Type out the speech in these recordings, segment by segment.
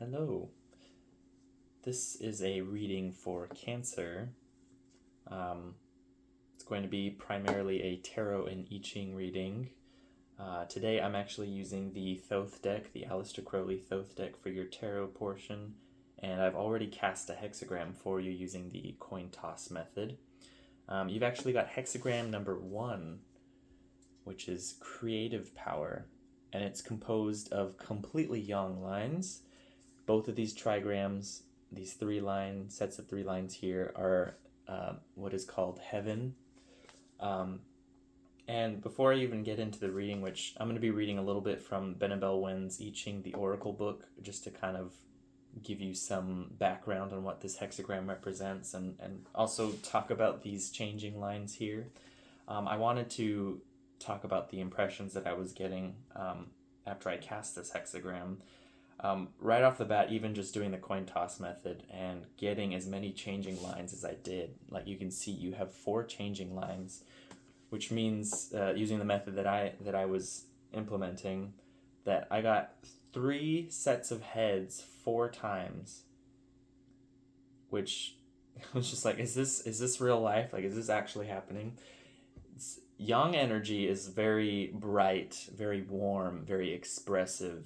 Hello. This is a reading for Cancer. It's going to be primarily a tarot and I Ching reading. Today I'm actually using the Thoth deck, the Aleister Crowley Thoth deck for your tarot portion, and I've already cast a hexagram for you using the coin toss method. You've actually got hexagram number 1, which is creative power, and it's composed of completely young lines. Both of these trigrams, these sets of 3 lines here, are what is called heaven. And before I even get into the reading, which I'm going to be reading a little bit from Benebell Wen's I Ching, the Oracle book, just to kind of give you some background on what this hexagram represents and also talk about these changing lines here. I wanted to talk about the impressions that I was getting after I cast this hexagram. Right off the bat, even just doing the coin toss method and getting as many changing lines as I did, like you can see, you have 4 changing lines, which means using the method that I was implementing, that I got 3 sets of heads 4 times, which was just like, is this real life? Like, is this actually happening? Yang energy is very bright, very warm, very expressive.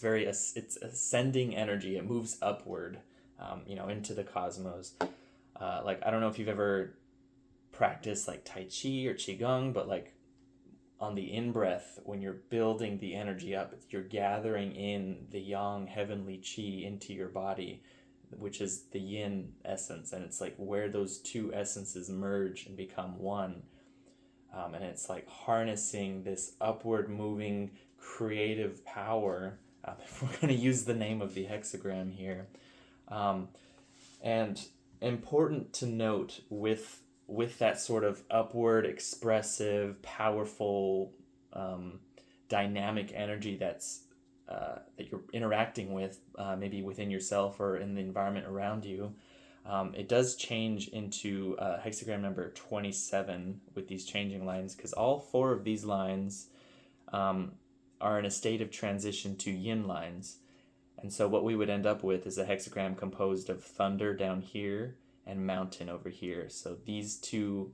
It's ascending energy. It moves upward, into the cosmos. Like, I don't know if you've ever practiced like Tai Chi or Qigong, but like on the in-breath, when you're building the energy up, you're gathering in the yang heavenly Qi into your body, which is the yin essence. And it's like where those 2 essences merge and become one. And it's like harnessing this upward moving creative power. If we're going to use the name of the hexagram here. And important to note with that sort of upward, expressive, powerful, dynamic energy that's that you're interacting with, maybe within yourself or in the environment around you, it does change into hexagram number 27 with these changing lines, because all 4 of these lines are in a state of transition to yin lines. And so what we would end up with is a hexagram composed of thunder down here and mountain over here. So these 2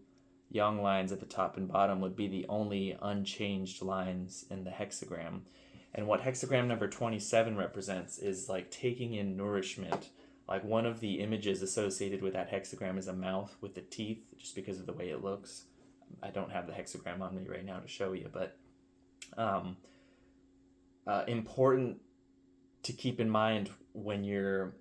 yang lines at the top and bottom would be the only unchanged lines in the hexagram. And what hexagram number 27 represents is like taking in nourishment. Like, one of the images associated with that hexagram is a mouth with the teeth, just because of the way it looks. I don't have the hexagram on me right now to show you, but important to keep in mind when you're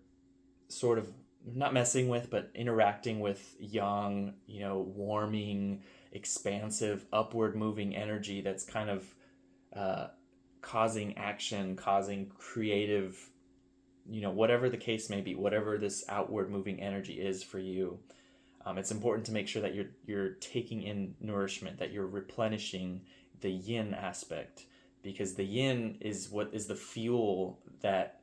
sort of not messing with, but interacting with yang, warming, expansive, upward moving energy that's kind of causing action, causing creative, whatever the case may be, whatever this outward moving energy is for you. It's important to make sure that you're taking in nourishment, that you're replenishing the yin aspect, because the yin is what is the fuel that,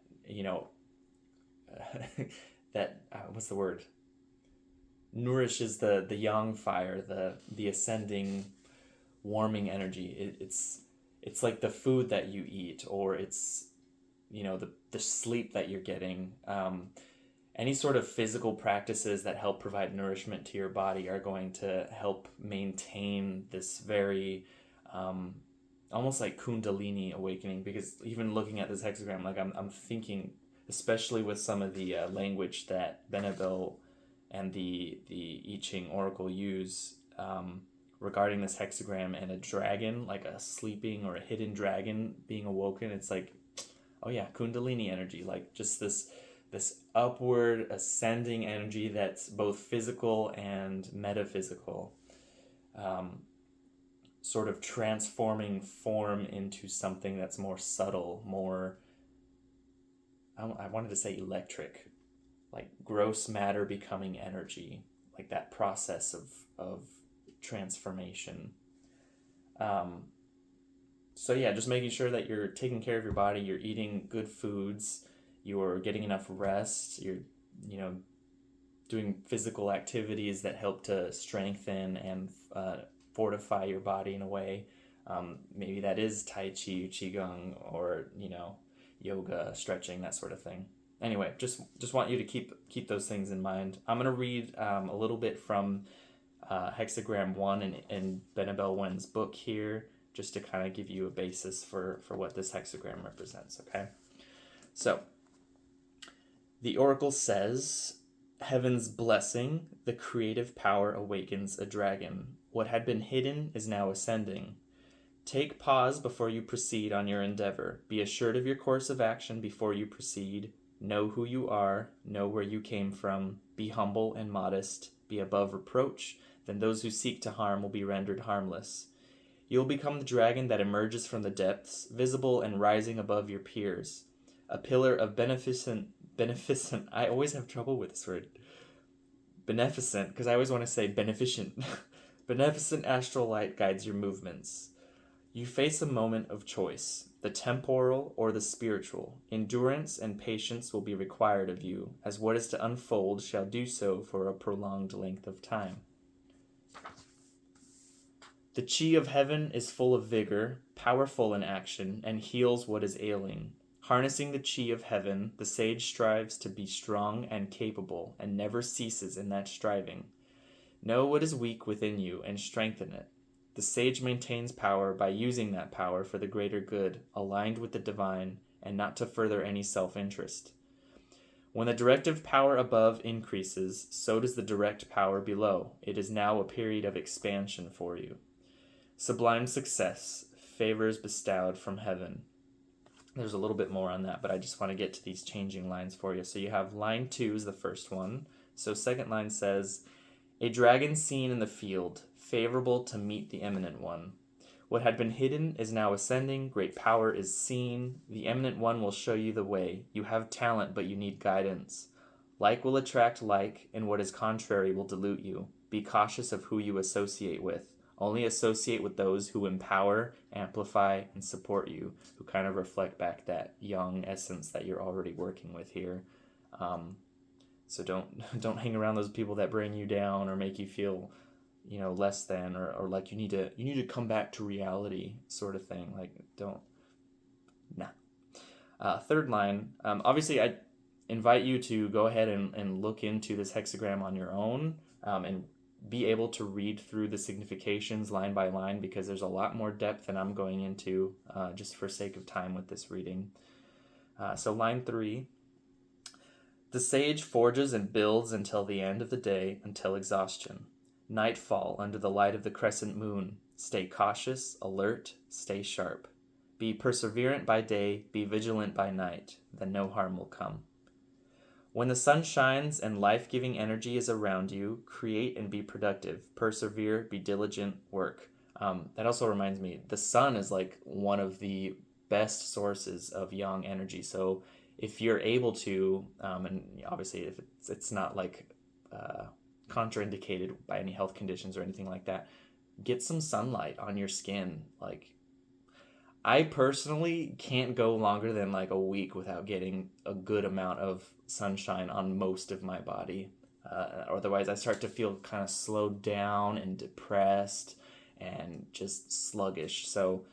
what's the word? Nourishes the yang fire, the ascending, warming energy. It's like the food that you eat, or it's, the sleep that you're getting. Any sort of physical practices that help provide nourishment to your body are going to help maintain this very almost like Kundalini awakening. Because even looking at this hexagram, like I'm thinking, especially with some of the language that Benebell and the I Ching Oracle use regarding this hexagram and a dragon, like a sleeping or a hidden dragon being awoken. It's like, oh yeah, Kundalini energy, like just this upward ascending energy that's both physical and metaphysical, sort of transforming form into something that's more subtle, more, I wanted to say electric, like gross matter becoming energy, like that process of transformation. So yeah, just making sure that you're taking care of your body, you're eating good foods, you're getting enough rest, you're, doing physical activities that help to strengthen and fortify your body in a way. Maybe that is Tai Chi, Qigong, or, yoga, stretching, that sort of thing. Anyway, just want you to keep those things in mind. I'm going to read a little bit from Hexagram 1 in Benabel Wen's book here, just to kind of give you a basis for what this hexagram represents, okay? So, the oracle says, heaven's blessing, the creative power awakens a dragon. What had been hidden is now ascending. Take pause before you proceed on your endeavor. Be assured of your course of action before you proceed. Know who you are. Know where you came from. Be humble and modest. Be above reproach. Then those who seek to harm will be rendered harmless. You will become the dragon that emerges from the depths, visible and rising above your peers. A pillar of beneficent, I always have trouble with this word. Beneficent, because I always want to say beneficent. Beneficent astral light guides your movements. You face a moment of choice, the temporal or the spiritual. Endurance and patience will be required of you, as what is to unfold shall do so for a prolonged length of time. The chi of heaven is full of vigor, powerful in action, and heals what is ailing. Harnessing the chi of heaven, the sage strives to be strong and capable, and never ceases in that striving. Know what is weak within you and strengthen it. The sage maintains power by using that power for the greater good, aligned with the divine, and not to further any self-interest. When the directive power above increases, so does the direct power below. It is now a period of expansion for you. Sublime success, favors bestowed from heaven. There's a little bit more on that, but I just want to get to these changing lines for you. So you have line 2 is the first one. So second line says, a dragon seen in the field, favorable to meet the eminent one. What had been hidden is now ascending. Great power is seen. The eminent one will show you the way. You have talent, but you need guidance. Like will attract like, and what is contrary will dilute you. Be cautious of who you associate with. Only associate with those who empower, amplify, and support you, who kind of reflect back that young essence that you're already working with here. So don't hang around those people that bring you down or make you feel, less than, or like you need to come back to reality, sort of thing. Like, third line, obviously I invite you to go ahead and look into this hexagram on your own, and be able to read through the significations line by line, because there's a lot more depth than I'm going into, just for sake of time with this reading. So line 3, the sage forges and builds until the end of the day, until exhaustion. Nightfall under the light of the crescent moon. Stay cautious, alert, stay sharp. Be perseverant by day, be vigilant by night, then no harm will come. When the sun shines and life-giving energy is around you, create and be productive. Persevere, be diligent, work. That also reminds me, the sun is like one of the best sources of yang energy. So if you're able to, and obviously if it's not like contraindicated by any health conditions or anything like that, get some sunlight on your skin. Like, I personally can't go longer than like a week without getting a good amount of sunshine on most of my body. Otherwise, I start to feel kind of slowed down and depressed and just sluggish. So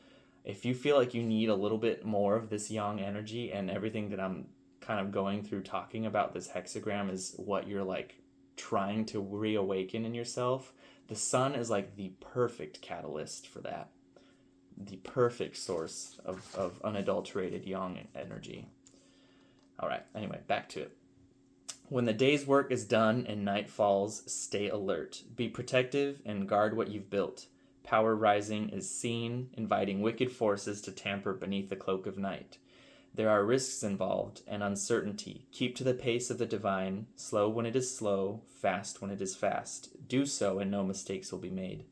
if you feel like you need a little bit more of this yang energy, and everything that I'm kind of going through talking about this hexagram is what you're like trying to reawaken in yourself, the sun is like the perfect catalyst for that. The perfect source of unadulterated yang energy. All right, anyway, back to it. When the day's work is done and night falls, stay alert. Be protective and guard what you've built. Power rising is seen, inviting wicked forces to tamper beneath the cloak of night. There are risks involved and uncertainty. Keep to the pace of the divine, slow when it is slow, fast when it is fast. Do so and no mistakes will be made.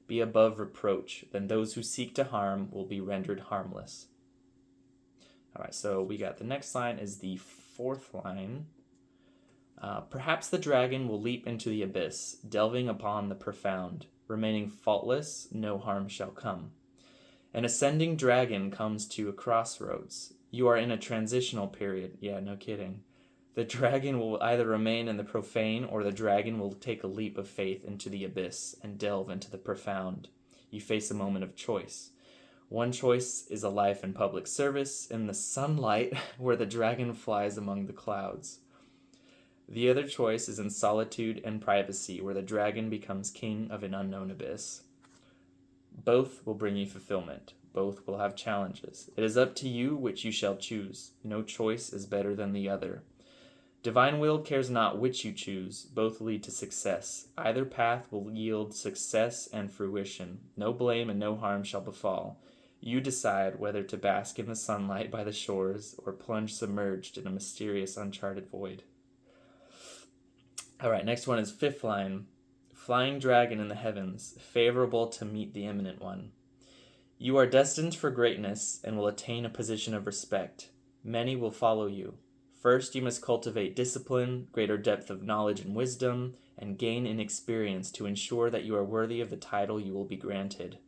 Be above reproach, then those who seek to harm will be rendered harmless. All right, so we got the next line is the fourth line. Perhaps the dragon will leap into the abyss, delving upon the profound. Remaining faultless, no harm shall come. An ascending dragon comes to a crossroads. You are in a transitional period. Yeah, no kidding. The dragon will either remain in the profane, or the dragon will take a leap of faith into the abyss and delve into the profound. You face a moment of choice. One choice is a life in public service in the sunlight where the dragon flies among the clouds. The other choice is in solitude and privacy where the dragon becomes king of an unknown abyss. Both will bring you fulfillment. Both will have challenges. It is up to you which you shall choose. No choice is better than the other. Divine will cares not which you choose. Both lead to success. Either path will yield success and fruition. No blame and no harm shall befall. You decide whether to bask in the sunlight by the shores or plunge submerged in a mysterious uncharted void. All right, next one is fifth line. Flying dragon in the heavens, favorable to meet the imminent one. You are destined for greatness and will attain a position of respect. Many will follow you. First, you must cultivate discipline, greater depth of knowledge and wisdom, and gain in experience to ensure that you are worthy of the title you will be granted.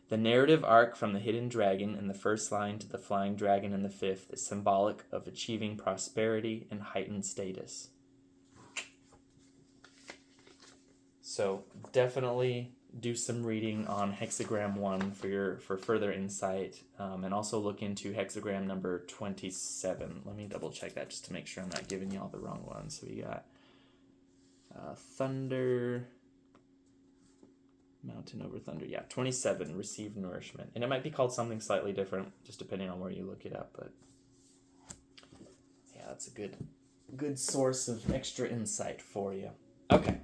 The narrative arc from the hidden dragon in the first line to the flying dragon in the fifth is symbolic of achieving prosperity and heightened status. So definitely do some reading on hexagram 1 for further insight, and also look into hexagram number 27. Let me double check that just to make sure I'm not giving you all the wrong ones. So we got thunder, mountain over thunder. Yeah, 27, receive nourishment. And it might be called something slightly different just depending on where you look it up, but yeah, that's a good source of extra insight for you. Okay.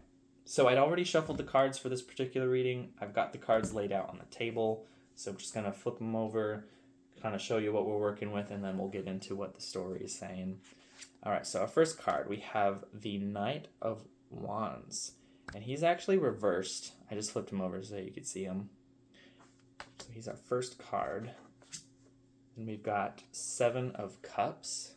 So I'd already shuffled the cards for this particular reading. I've got the cards laid out on the table, so I'm just going to flip them over, kind of show you what we're working with, and then we'll get into what the story is saying. All right, so our first card, we have the Knight of Wands, and he's actually reversed. I just flipped him over so you could see him. So he's our first card. And we've got Seven of Cups.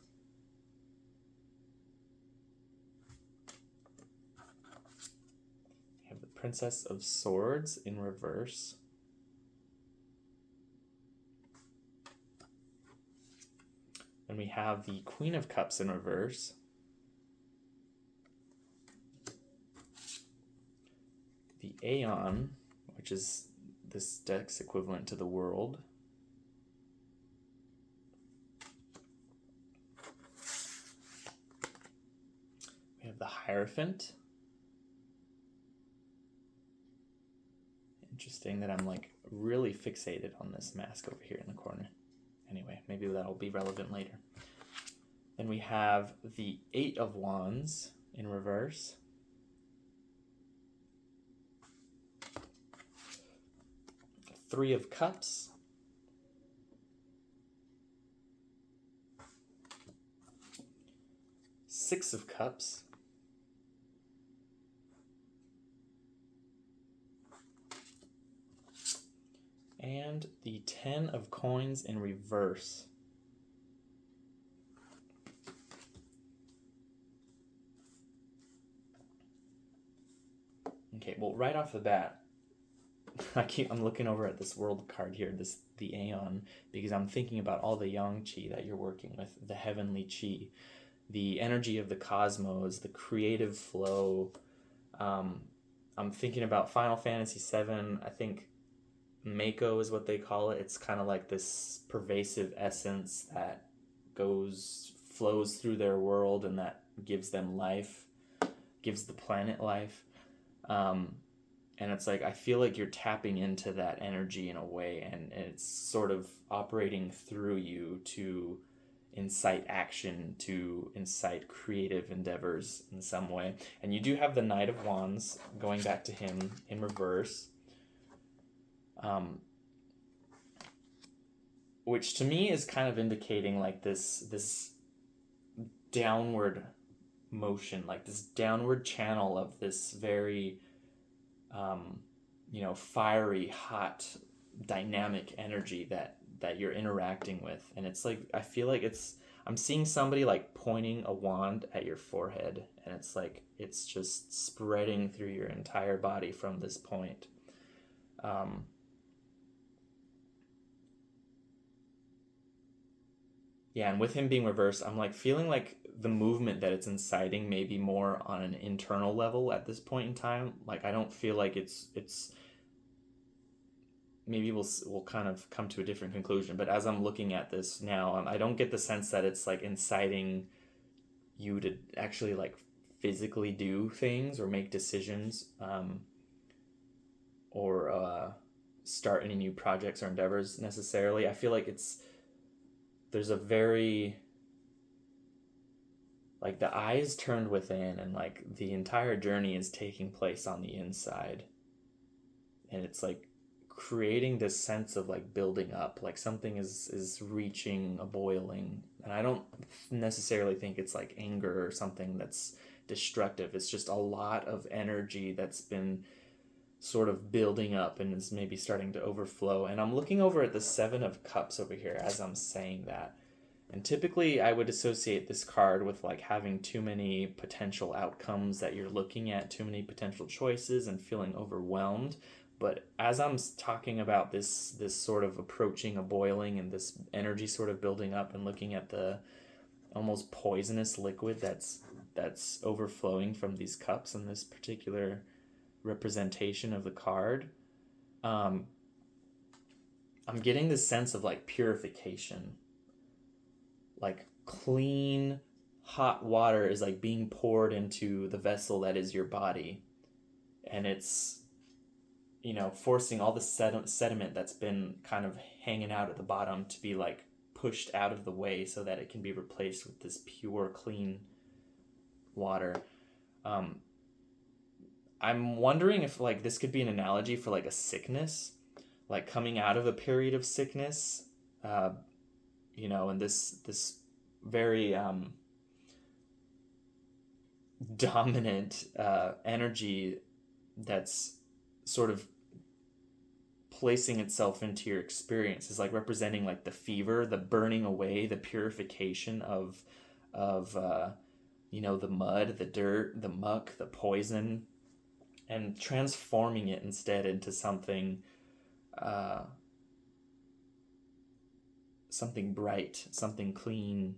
Princess of Swords in reverse. And we have the Queen of Cups in reverse. The Aeon, which is this deck's equivalent to the World. We have the Hierophant. Interesting that I'm like really fixated on this mask over here in the corner. Anyway, maybe that'll be relevant later. Then we have the Eight of Wands in reverse. Three of Cups. Six of Cups. And the Ten of Coins in reverse. Okay, well, right off the bat, I'm looking over at this World card here, the Aeon, because I'm thinking about all the Yang Qi that you're working with, the heavenly Qi, the energy of the cosmos, the creative flow. I'm thinking about Final Fantasy VII. I think Mako is what they call it. It's kind of like this pervasive essence that flows through their world and that gives them life, gives the planet life. And it's like, I feel like you're tapping into that energy in a way, and it's sort of operating through you to incite action, to incite creative endeavors in some way. And you do have the Knight of Wands, going back to him in reverse. Which to me is kind of indicating like this downward motion, like this downward channel of this very fiery, hot, dynamic energy that you're interacting with. And it's like, I feel like I'm seeing somebody like pointing a wand at your forehead, and it's like it's just spreading through your entire body from this point. Yeah, and with him being reversed, I'm like feeling like the movement that it's inciting may be more on an internal level at this point in time. Like, I don't feel like it's maybe we'll kind of come to a different conclusion. But as I'm looking at this now, I don't get the sense that it's like inciting you to actually like physically do things or make decisions, or start any new projects or endeavors necessarily. I feel like there's a very, like, the eyes turned within, and like the entire journey is taking place on the inside, and it's like creating this sense of like building up, like something is reaching a boiling. And I don't necessarily think it's like anger or something that's destructive. It's just a lot of energy that's been sort of building up and is maybe starting to overflow. And I'm looking over at the Seven of Cups over here as I'm saying that. And typically I would associate this card with like having too many potential outcomes that you're looking at, too many potential choices, and feeling overwhelmed. But as I'm talking about this sort of approaching a boiling and this energy sort of building up, and looking at the almost poisonous liquid that's overflowing from these cups in this particular representation of the card, I'm getting this sense of like purification. Like clean hot water is like being poured into the vessel that is your body, and it's, you know, forcing all the sediment that's been kind of hanging out at the bottom to be like pushed out of the way so that it can be replaced with this pure, clean water. I'm wondering if like this could be an analogy for like a sickness, like coming out of a period of sickness, you know, and this very dominant energy that's sort of placing itself into your experience is like representing like the fever, the burning away, the purification of you know, the mud, the dirt, the muck, the poison, and transforming it instead into something something bright, something clean,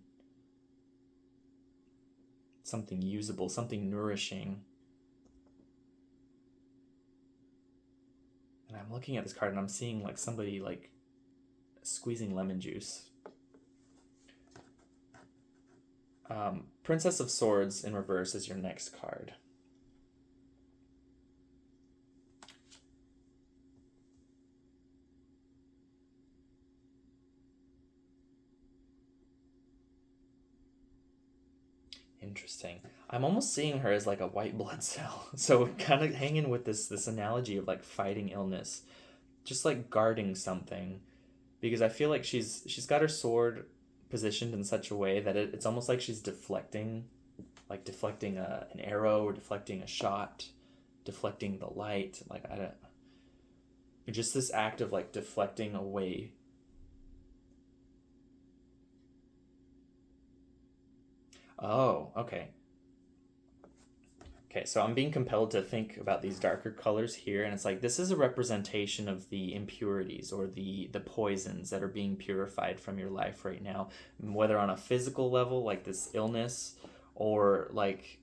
something usable, something nourishing. And I'm looking at this card and I'm seeing like somebody like squeezing lemon juice. Princess of Swords in reverse is your next card. Interesting. I'm almost seeing her as like a white blood cell. So kind of hanging with this analogy of like fighting illness, just like guarding something, because I feel like she's got her sword positioned in such a way that it's almost like she's deflecting, like deflecting an arrow or deflecting a shot, deflecting the light. Like I don't, just this act of like deflecting away. Oh, okay. Okay, so I'm being compelled to think about these darker colors here, and it's like this is a representation of the impurities or the poisons that are being purified from your life right now, whether on a physical level, like this illness, or like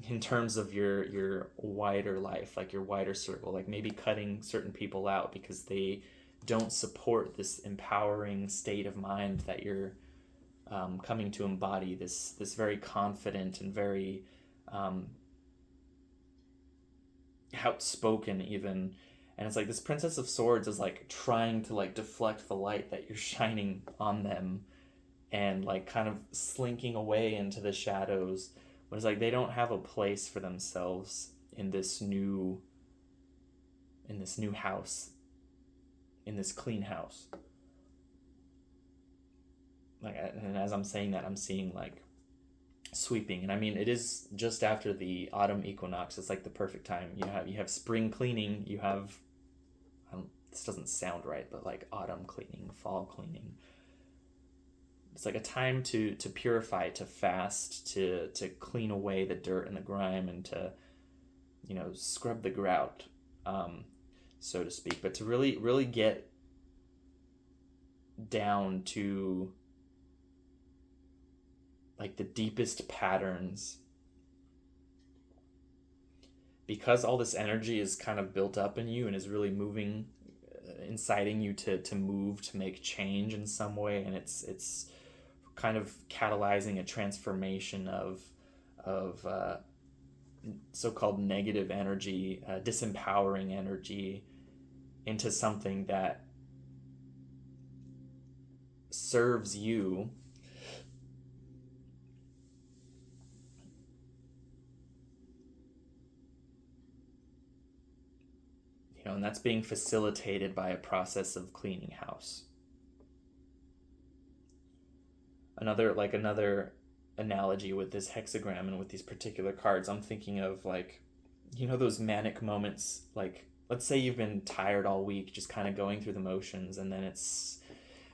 in terms of your wider life, like your wider circle, like maybe cutting certain people out because they don't support this empowering state of mind that you're coming to embody, this very confident and very outspoken even. And it's like this Princess of Swords is like trying to like deflect the light that you're shining on them, and like kind of slinking away into the shadows, but it's like they don't have a place for themselves in this new house, in this clean house. Like, and as I'm saying that, I'm seeing like sweeping, and I mean it is just after the autumn equinox. It's like the perfect time. You have spring cleaning, you have this doesn't sound right, but like autumn cleaning, fall cleaning. It's like a time to purify, to fast, to clean away the dirt and the grime, and to, you know, scrub the grout, so to speak, but to really get down to like the deepest patterns, because all this energy is kind of built up in you and is really moving inciting you to move, to make change in some way, and it's kind of catalyzing a transformation of so-called negative energy, disempowering energy, into something that serves you. And that's being facilitated by a process of cleaning house. Another analogy with this hexagram and with these particular cards, I'm thinking of those manic moments, like let's say you've been tired all week, just kind of going through the motions, and then it's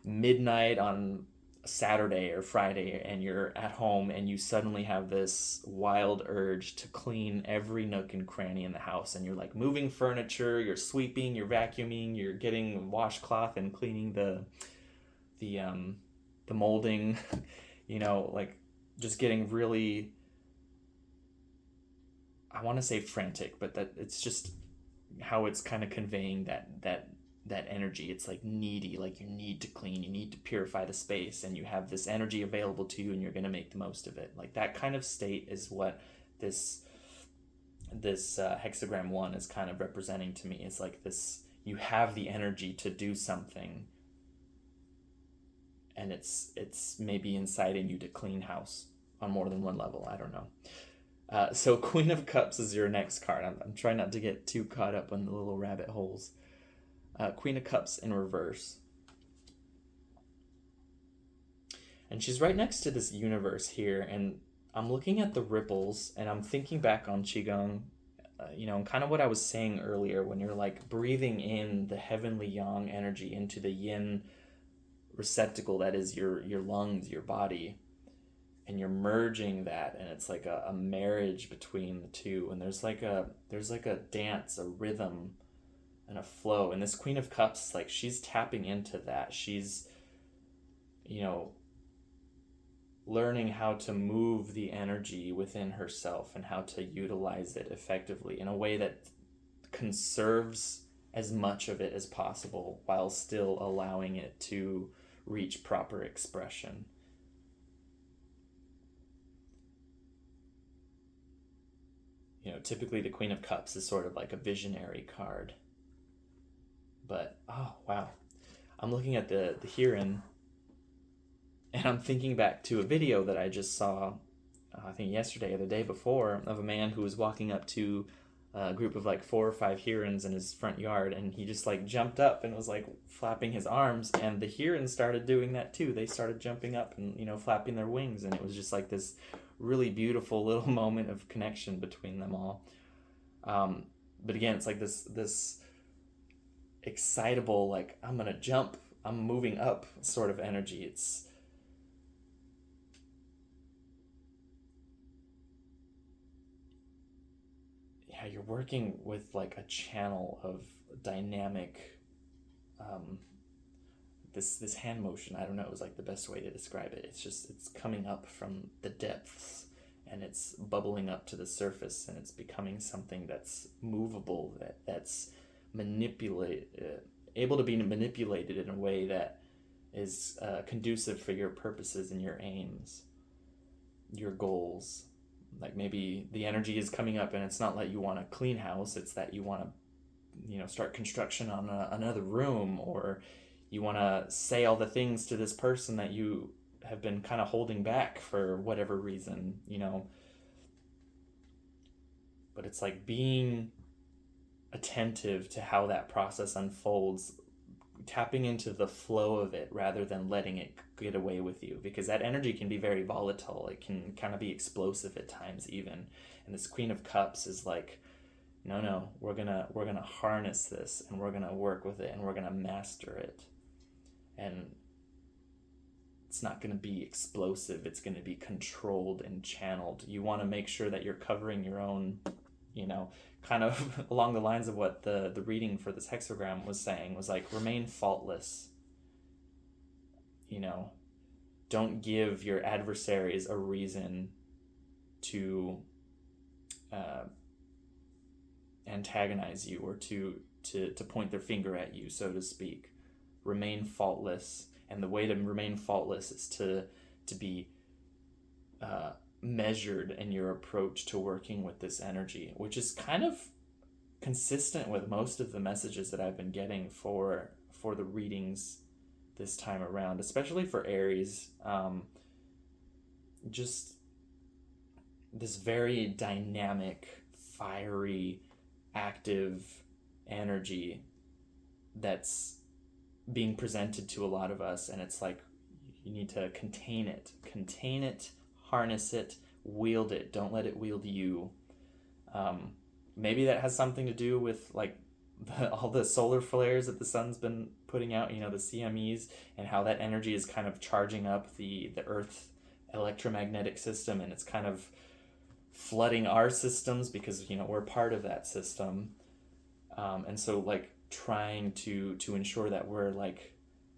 midnight on Saturday or Friday, and you're at home and you suddenly have this wild urge to clean every nook and cranny in the house, and you're like moving furniture, you're sweeping, you're vacuuming, you're getting washcloth and cleaning the molding, like just getting really, I want to say frantic, but that it's just how it's kind of conveying that energy. It's like needy, like you need to clean, you need to purify the space, and you have this energy available to you and you're going to make the most of it. Like that kind of state is what this hexagram 1 is kind of representing to me. It's like this, you have the energy to do something, and it's maybe inciting you to clean house on more than one level. I don't know. So Queen of Cups is your next card. I'm trying not to get too caught up in the little rabbit holes. Queen of Cups in reverse. And she's right next to this universe here, and I'm looking at the ripples, and I'm thinking back on Qigong, and kind of what I was saying earlier, when you're like breathing in the heavenly yang energy into the yin receptacle that is your lungs, your body, and you're merging that, and it's like a marriage between the two, and there's like a dance, a rhythm, and a flow. And this Queen of Cups, like she's tapping into that. She's learning how to move the energy within herself and how to utilize it effectively in a way that conserves as much of it as possible while still allowing it to reach proper expression. Typically the Queen of Cups is sort of like a visionary card. But, oh, wow. I'm looking at the Heron, and I'm thinking back to a video that I just saw, I think yesterday or the day before, of a man who was walking up to a group of like 4 or 5 herons in his front yard, and he just like jumped up and was like flapping his arms, and the herons started doing that too. They started jumping up and flapping their wings, and it was just like this really beautiful little moment of connection between them all. But again, it's like this excitable, like I'm gonna jump, I'm moving up sort of energy. It's you're working with like a channel of dynamic this hand motion. I don't know, it was like the best way to describe it. It's coming up from the depths, and it's bubbling up to the surface, and it's becoming something that's movable, that's able to be manipulated in a way that is conducive for your purposes and your aims, your goals. Like maybe the energy is coming up, and it's not that you want to clean house, it's that you want to start construction on another room, or you want to say all the things to this person that you have been kind of holding back for whatever reason. But it's like being attentive to how that process unfolds, tapping into the flow of it rather than letting it get away with you, because that energy can be very volatile. It can kind of be explosive at times even. And this Queen of Cups is like, no, we're gonna harness this, and we're gonna work with it, and we're gonna master it. And it's not going to be explosive, it's going to be controlled and channeled. You want to make sure that you're covering your own, kind of along the lines of what the reading for this hexagram was saying, was like, remain faultless. Don't give your adversaries a reason to antagonize you, or to to point their finger at you, so to speak. Remain faultless, and the way to remain faultless is to be measured in your approach to working with this energy, which is kind of consistent with most of the messages that I've been getting for the readings this time around, especially for Aries. Just this very dynamic, fiery, active energy that's being presented to a lot of us, and it's like you need to contain it, harness it, wield it. Don't let it wield you. Maybe that has something to do with like all the solar flares that the sun's been putting out, the CMEs, and how that energy is kind of charging up the Earth electromagnetic system, and it's kind of flooding our systems because we're part of that system. And so like trying to ensure that we're like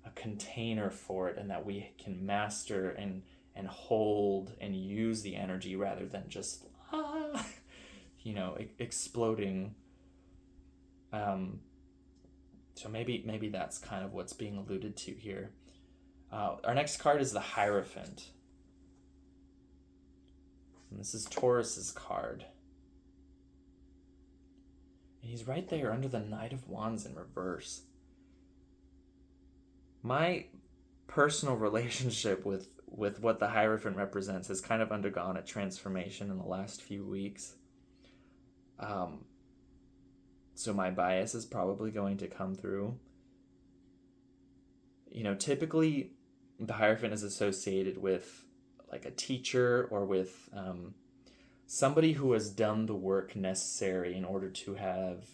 a container for it, and that we can master and hold and use the energy rather than just exploding. So maybe that's kind of what's being alluded to here. Our next card is the Hierophant. And this is Taurus's card. And he's right there under the Knight of Wands in reverse. My personal relationship with what the Hierophant represents has kind of undergone a transformation in the last few weeks. So my bias is probably going to come through. Typically the Hierophant is associated with like a teacher, or with somebody who has done the work necessary in order to have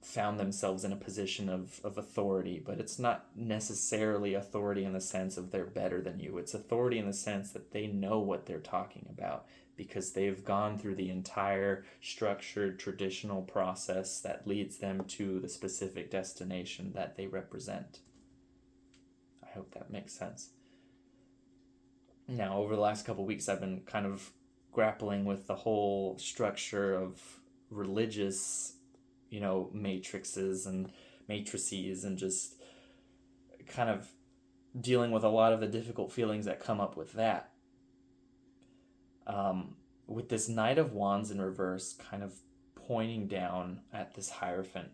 found themselves in a position of authority. But it's not necessarily authority in the sense of they're better than you. It's authority in the sense that they know what they're talking about, because they've gone through the entire structured traditional process that leads them to the specific destination that they represent. I hope that makes sense. Now, over the last couple of weeks, I've been kind of grappling with the whole structure of religious, matrices and matrices, and just kind of dealing with a lot of the difficult feelings that come up with that. With this Knight of Wands in reverse kind of pointing down at this Hierophant.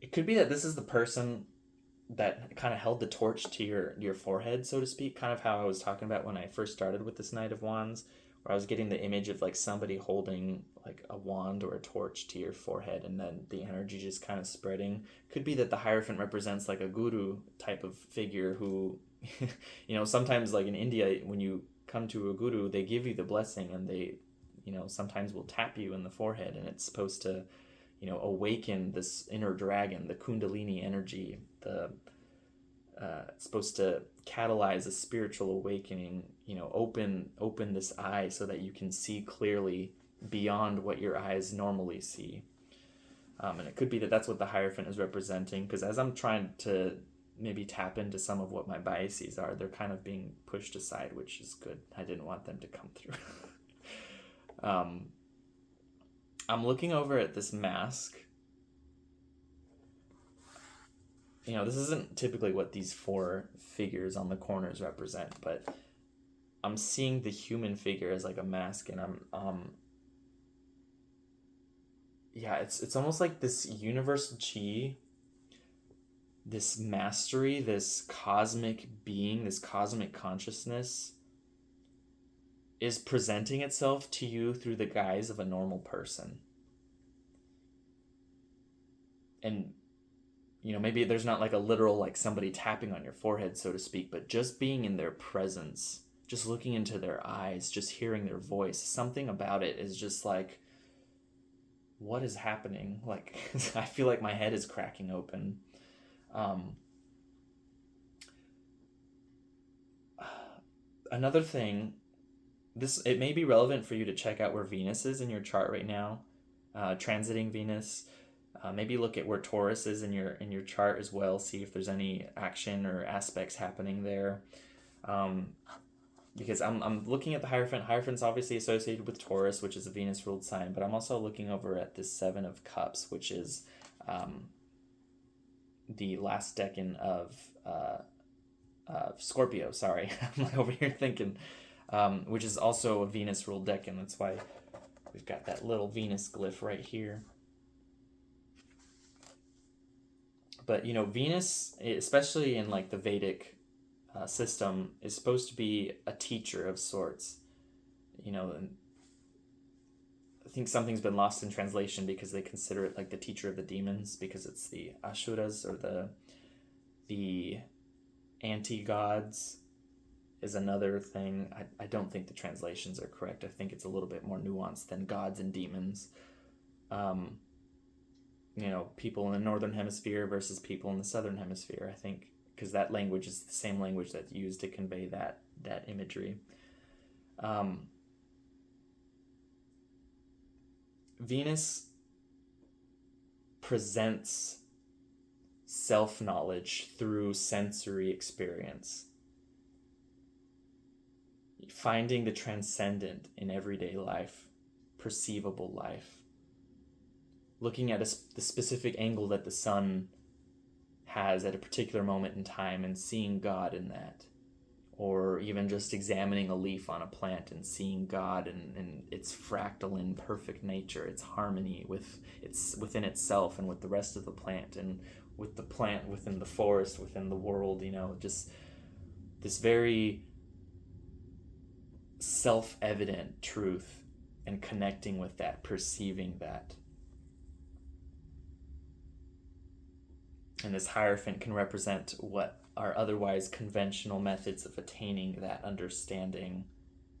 It could be that this is the person that kind of held the torch to your forehead, so to speak, kind of how I was talking about when I first started with this Knight of Wands, where I was getting the image of like somebody holding like a wand or a torch to your forehead, and then the energy just kind of spreading. Could be that the Hierophant represents like a guru type of figure who, sometimes like in India, when you come to a guru, they give you the blessing, and they, sometimes will tap you in the forehead, and it's supposed to, awaken this inner dragon, the Kundalini energy. It's supposed to catalyze a spiritual awakening, open this eye so that you can see clearly beyond what your eyes normally see. And it could be that that's what the Hierophant is representing, because as I'm trying to maybe tap into some of what my biases are, they're kind of being pushed aside, which is good. I didn't want them to come through. I'm looking over at this mask. This isn't typically what these four figures on the corners represent, but I'm seeing the human figure as like a mask, and it's almost like this universal chi, this mastery, this cosmic being, this cosmic consciousness is presenting itself to you through the guise of a normal person. And maybe there's not like a literal like somebody tapping on your forehead, so to speak, but just being in their presence, just looking into their eyes, just hearing their voice, something about it is just like, what is happening? Like, I feel like my head is cracking open. Another thing, it may be relevant for you to check out where Venus is in your chart right now, transiting Venus. Maybe look at where Taurus is in your chart as well. See if there's any action or aspects happening there. Because I'm looking at the Hierophant. Hierophant's obviously associated with Taurus, which is a Venus ruled sign, but I'm also looking over at this Seven of Cups, which is the last decan of Scorpio. Sorry, I'm like over here thinking, which is also a Venus ruled decan. That's why we've got that little Venus glyph right here. But Venus, especially in like the Vedic system, is supposed to be a teacher of sorts. And I think something's been lost in translation because they consider it like the teacher of the demons, because it's the Asuras, or the anti-gods is another thing. I don't think the translations are correct. I think it's a little bit more nuanced than gods and demons. People in the northern hemisphere versus people in the southern hemisphere, I think, because that language is the same language that's used to convey that imagery. Venus presents self-knowledge through sensory experience, finding the transcendent in everyday life, perceivable life, looking at the specific angle that the sun has at a particular moment in time and seeing God in that, or even just examining a leaf on a plant and seeing God and its fractal and perfect nature, its harmony within itself and with the rest of the plant, and with the plant within the forest, within the world, just this very self-evident truth, and connecting with that, perceiving that. And this Hierophant can represent what are otherwise conventional methods of attaining that understanding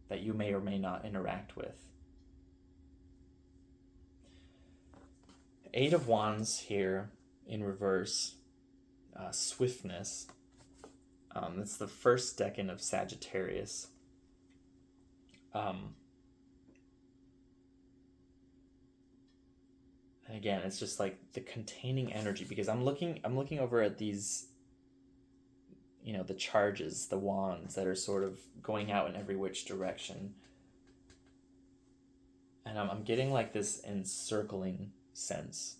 that you may or may not interact with. Eight of Wands here in reverse, swiftness. It's the first decan of Sagittarius. And again, it's just like the containing energy, because I'm looking over at these, the charges, the wands that are sort of going out in every which direction. And I'm getting like this encircling sense,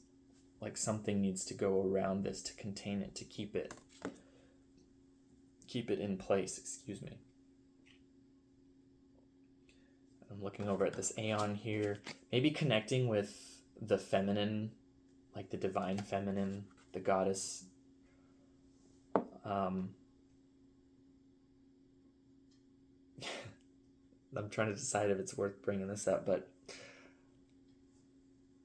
like something needs to go around this to contain it, to keep it in place, excuse me. I'm looking over at this Aeon here, maybe connecting with the feminine, like the divine feminine, the goddess. I'm trying to decide if it's worth bringing this up, but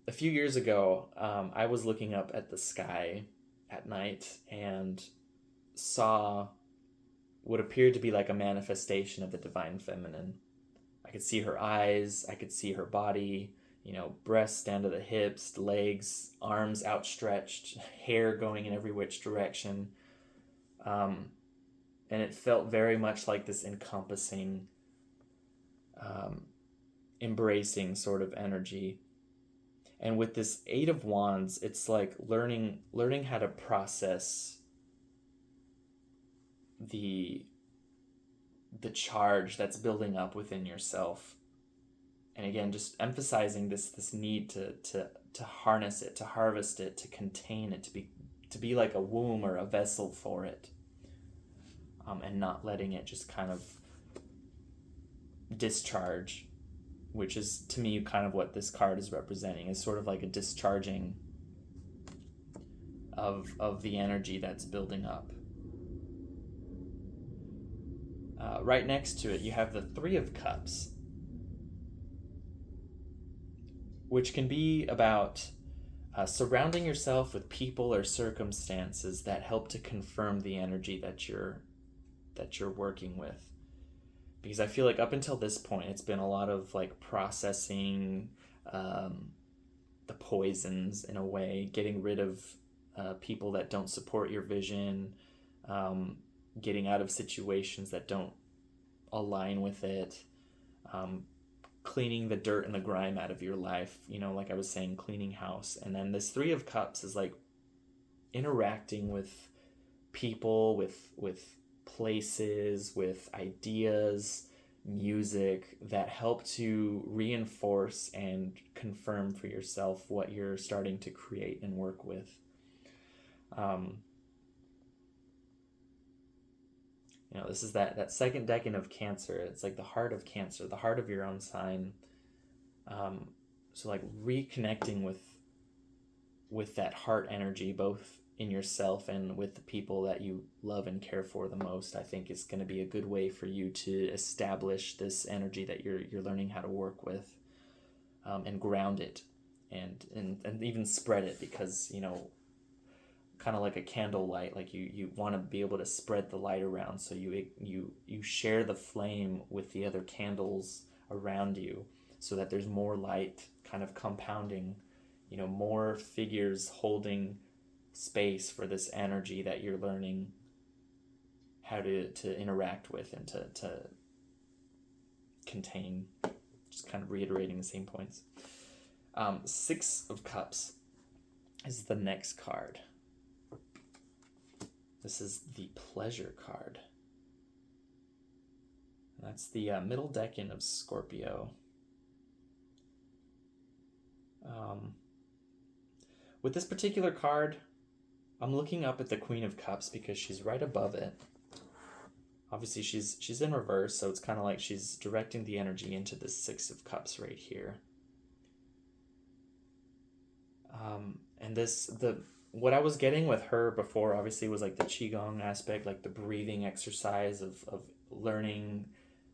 a few years ago, I was looking up at the sky at night and saw what appeared to be like a manifestation of the divine feminine. I could see her eyes, I could see her body, breasts down to the hips, legs, arms outstretched, hair going in every which direction. And it felt very much like this encompassing, embracing sort of energy. And with this Eight of Wands, it's like learning how to process the charge that's building up within yourself. And again, just emphasizing this need to harness it, to harvest it, to contain it, to be like a womb or a vessel for it, and not letting it just kind of discharge, which is to me kind of what this card is representing, is sort of like a discharging of the energy that's building up. Right next to it, you have the Three of Cups, which can be about surrounding yourself with people or circumstances that help to confirm the energy that you're working with. Because I feel like up until this point, it's been a lot of like processing the poisons in a way, getting rid of people that don't support your vision, getting out of situations that don't align with it, cleaning the dirt and the grime out of your life, like I was saying, cleaning house. And then this Three of Cups is like interacting with people, with places, with ideas, music that help to reinforce and confirm for yourself what you're starting to create and work with. Um, this is that second decan of Cancer. It's like the heart of Cancer, the heart of your own sign. So like reconnecting with that heart energy, both in yourself and with the people that you love and care for the most, I think is going to be a good way for you to establish this energy that you're learning how to work with, and ground it, and even spread it, because kind of like a candle light, like you want to be able to spread the light around, so you share the flame with the other candles around you, so that there's more light kind of compounding, more figures holding space for this energy that you're learning how to interact with and to contain. Just kind of reiterating the same points. Six of Cups is the next card. This is the Pleasure card. That's the middle decan of Scorpio. With this particular card, I'm looking up at the Queen of Cups because she's right above it. Obviously, she's in reverse, so it's kind of like she's directing the energy into the Six of Cups right here. And what I was getting with her before, obviously, was like the Qigong aspect, like the breathing exercise of learning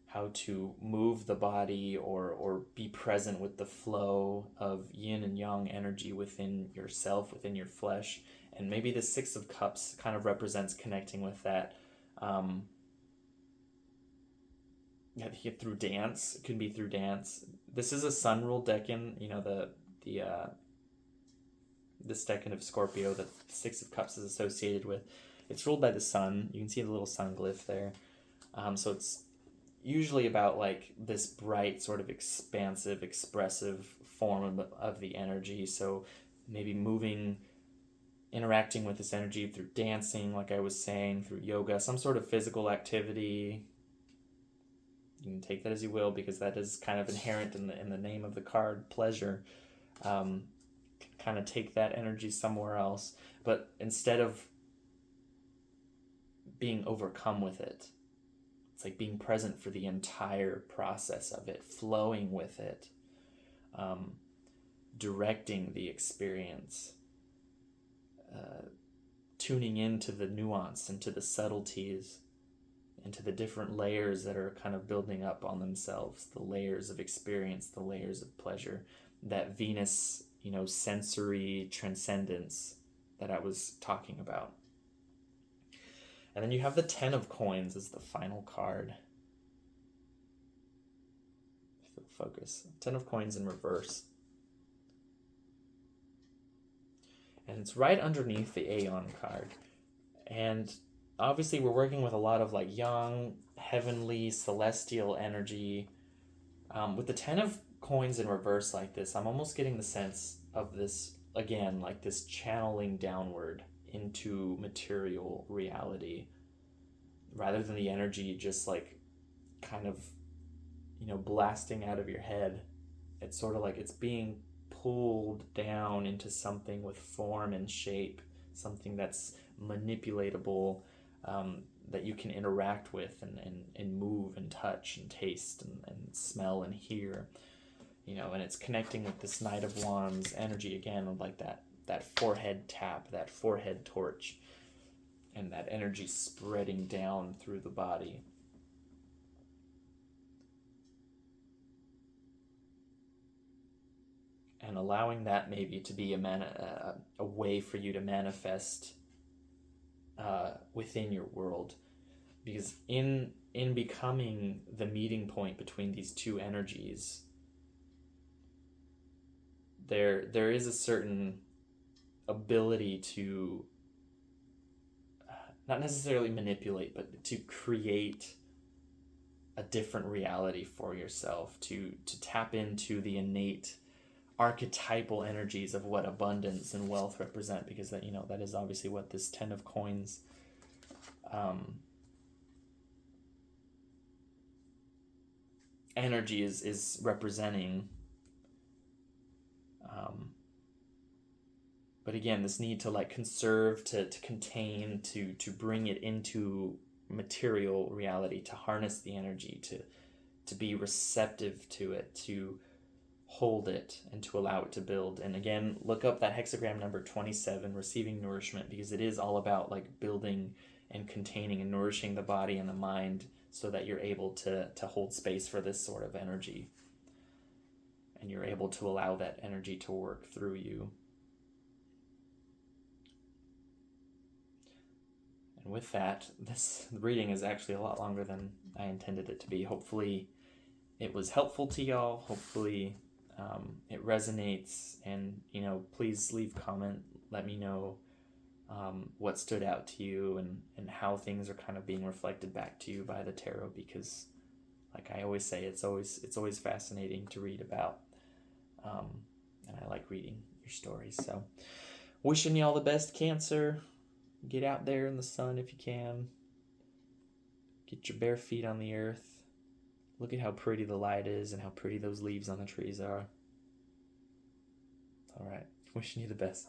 how to move the body or be present with the flow of yin and yang energy within yourself, within your flesh. And maybe the Six of Cups kind of represents connecting with that. Through dance. It can be through dance. This is a sun ruled decan. This decan of Scorpio that the Six of Cups is associated with. It's ruled by the sun. You can see the little sun glyph there. So it's usually about like this bright, sort of expansive, expressive form of the energy. So maybe interacting with this energy through dancing, like I was saying, through yoga, some sort of physical activity. You can take that as you will, because that is kind of inherent in the name of the card, pleasure. Kind of take that energy somewhere else, but instead of being overcome with it, it's like being present for the entire process of it, flowing with it, directing the experience, tuning into the nuance and to the subtleties and to the different layers that are kind of building up on themselves, the layers of experience, the layers of pleasure, that Venus, sensory transcendence that I was talking about. And then you have the Ten of Coins as the final card. Focus. Ten of Coins in reverse. And it's right underneath the Aeon card. And obviously we're working with a lot of like young, heavenly, celestial energy. With the Ten of Coins in reverse like this, I'm almost getting the sense of this, again, like this channeling downward into material reality, rather than the energy just like kind of blasting out of your head. It's sort of like it's being pulled down into something with form and shape, something that's manipulatable, that you can interact with and move and touch and taste and smell and hear, and it's connecting with this Knight of Wands energy again, of like that forehead tap, that forehead torch, and that energy spreading down through the body. And allowing that maybe to be a way for you to manifest within your world. Because in becoming the meeting point between these two energies, there is a certain ability to not necessarily manipulate, but to create a different reality for yourself, to tap into the innate archetypal energies of what abundance and wealth represent, because that, that is obviously what this 10 of coins energy is representing. But again, this need to conserve, to contain, to bring it into material reality, to harness the energy, to be receptive to it, to hold it, and to allow it to build. And again, look up that hexagram number 27, receiving nourishment, because it is all about building and containing and nourishing the body and the mind so that you're able to hold space for this sort of energy, and you're able to allow that energy to work through you. And with that, this reading is actually a lot longer than I intended it to be. Hopefully it was helpful to y'all. Hopefully it resonates. And, please leave comment. Let me know what stood out to you, and how things are kind of being reflected back to you by the tarot, because like I always say, it's always fascinating to read about. And I like reading your stories. So wishing y'all the best, Cancer. Get out there in the sun if you can. Get your bare feet on the earth. Look at how pretty the light is and how pretty those leaves on the trees are. All right. Wishing you the best.